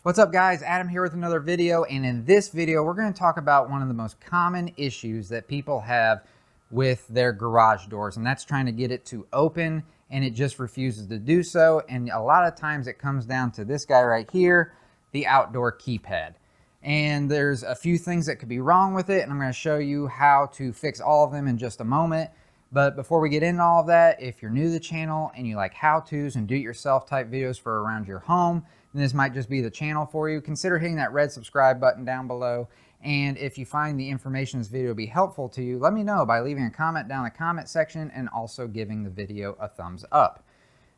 What's up guys, Adam here with another video, and in this video we're going to talk about one of the most common issues that people have with their garage doors, and that's trying to get it to open and it just refuses to do so. And a lot of times it comes down to this guy right here, the outdoor keypad. And there's a few things that could be wrong with it, and I'm going to show you how to fix all of them in just a moment. But before we get into all of that, if you're new to the channel and you like how-tos and do-it-yourself type videos for around your home, then this might just be the channel for you. Consider hitting that red subscribe button down below. And if you find the information in this video to be helpful to you, let me know by leaving a comment down in the comment section and also giving the video a thumbs up.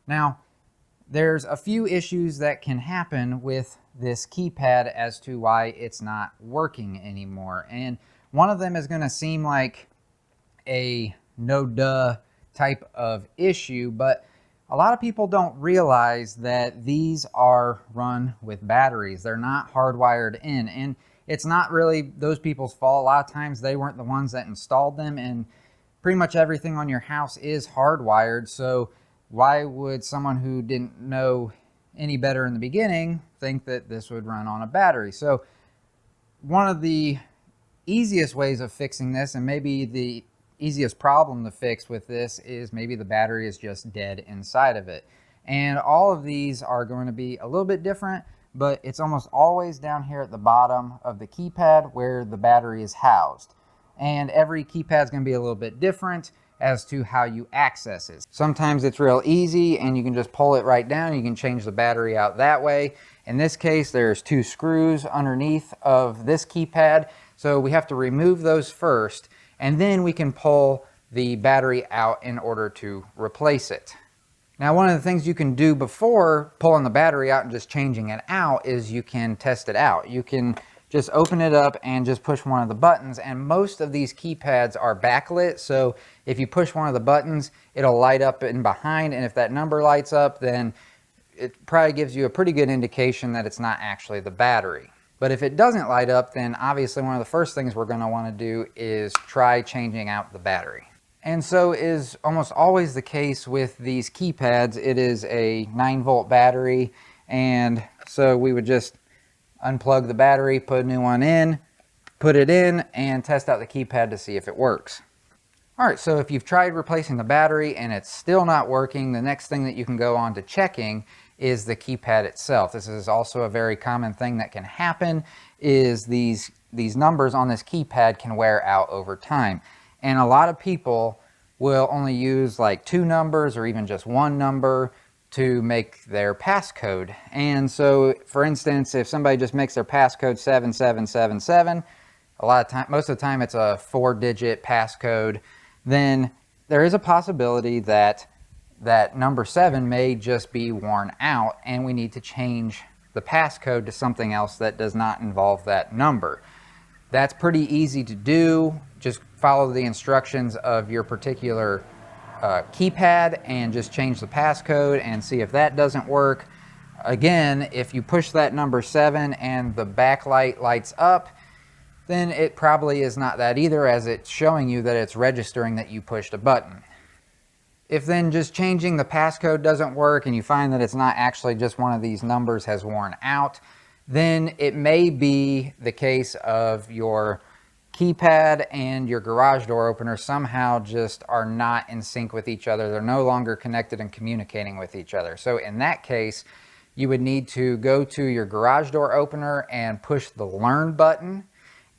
Now, there's a few issues that can happen with this keypad as to why it's not working anymore. And one of them is going to seem like a no-duh type of issue, but a lot of people don't realize that these are run with batteries. They're not hardwired in, and it's not really those people's fault. A lot of times they weren't the ones that installed them, and pretty much everything on your house is hardwired. So why would someone who didn't know any better in the beginning think that this would run on a battery? So one of the easiest ways of fixing this, and maybe the easiest problem to fix with this, is maybe the battery is just dead inside of it. And all of these are going to be a little bit different, but it's almost always down here at the bottom of the keypad where the battery is housed. And every keypad is going to be a little bit different as to how you access it. Sometimes it's real easy and you can just pull it right down. You can change the battery out that way. In this case, there's two screws underneath of this keypad, so we have to remove those first, and then we can pull the battery out in order to replace it. Now, one of the things you can do before pulling the battery out and just changing it out is you can test it out. You can just open it up and just push one of the buttons, and most of these keypads are backlit, so if you push one of the buttons, it'll light up in behind, and if that number lights up, then it probably gives you a pretty good indication that it's not actually the battery. But if it doesn't light up, then obviously one of the first things we're going to want to do is try changing out the battery. And so is almost always the case with these keypads. It is a 9-volt battery, and so we would just unplug the battery, put a new one in, put it in, and test out the keypad to see if it works. Alright, so if you've tried replacing the battery and it's still not working, the next thing that you can go on to checking is the keypad itself. This is also a very common thing that can happen, is these numbers on this keypad can wear out over time. And a lot of people will only use like 2 numbers or even just 1 number to make their passcode. And so, for instance, if somebody just makes their passcode 7777, most of the time it's a 4-digit passcode, then there is a possibility that that number 7 may just be worn out, and we need to change the passcode to something else that does not involve that number. That's pretty easy to do. Just follow the instructions of your particular keypad and just change the passcode and see if that doesn't work. Again, if you push that number 7 and the backlight lights up, then it probably is not that either, as it's showing you that it's registering that you pushed a button. If then just changing the passcode doesn't work and you find that it's not actually just one of these numbers has worn out, then it may be the case of your keypad and your garage door opener somehow just are not in sync with each other. They're no longer connected and communicating with each other. So in that case, you would need to go to your garage door opener and push the learn button.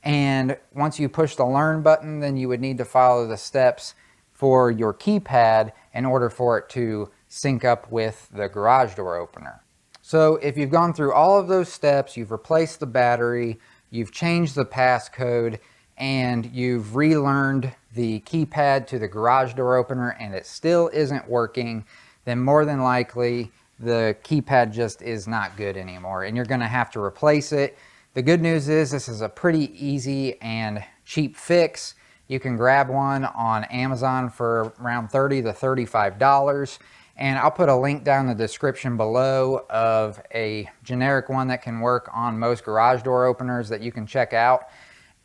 And once you push the learn button, then you would need to follow the steps for your keypad in order for it to sync up with the garage door opener. So if you've gone through all of those steps, you've replaced the battery, you've changed the passcode, and you've relearned the keypad to the garage door opener and it still isn't working, then more than likely the keypad just is not good anymore and you're going to have to replace it. The good news is this is a pretty easy and cheap fix. You can grab one on Amazon for around $30 to $35. And I'll put a link down in the description below of a generic one that can work on most garage door openers that you can check out.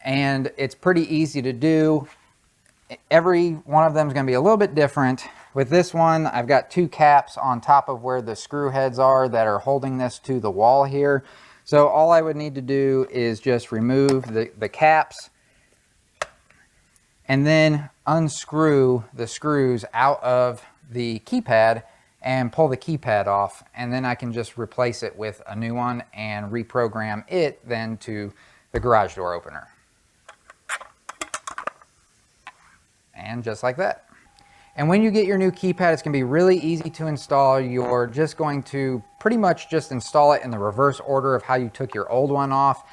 And it's pretty easy to do. Every one of them is going to be a little bit different. With this one, I've got 2 caps on top of where the screw heads are that are holding this to the wall here. So all I would need to do is just remove the caps and then unscrew the screws out of the keypad and pull the keypad off, and then I can just replace it with a new one and reprogram it then to the garage door opener. And just like that. And when you get your new keypad, it's going to be really easy to install. You're just going to pretty much just install it in the reverse order of how you took your old one off.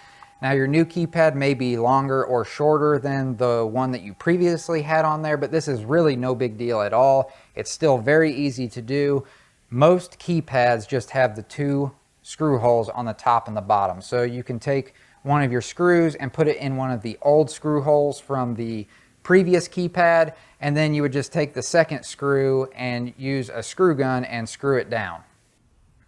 Now your new keypad may be longer or shorter than the one that you previously had on there, but this is really no big deal at all. It's still very easy to do. Most keypads just have the 2 screw holes on the top and the bottom. So you can take one of your screws and put it in one of the old screw holes from the previous keypad, and then you would just take the second screw and use a screw gun and screw it down.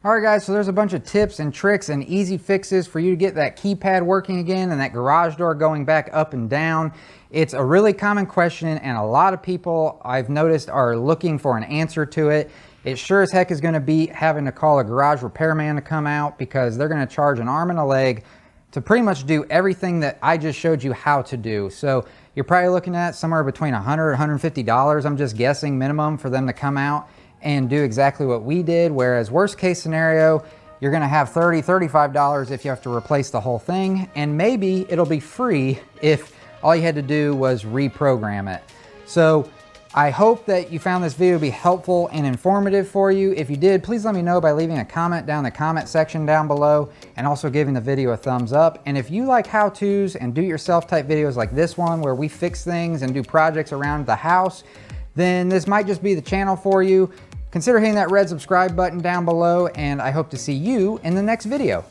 Alright guys, so there's a bunch of tips and tricks and easy fixes for you to get that keypad working again and that garage door going back up and down. It's a really common question, and a lot of people I've noticed are looking for an answer to it. It sure as heck is going to be having to call a garage repairman to come out, because they're going to charge an arm and a leg to pretty much do everything that I just showed you how to do. So you're probably looking at somewhere between $100, $150, I'm just guessing, minimum, for them to come out and do exactly what we did. Whereas worst case scenario, you're gonna have $30, $35 if you have to replace the whole thing. And maybe it'll be free if all you had to do was reprogram it. So I hope that you found this video to be helpful and informative for you. If you did, please let me know by leaving a comment down in the comment section down below, and also giving the video a thumbs up. And if you like how-tos and do-it-yourself type videos like this one, where we fix things and do projects around the house, then this might just be the channel for you. Consider hitting that red subscribe button down below, and I hope to see you in the next video.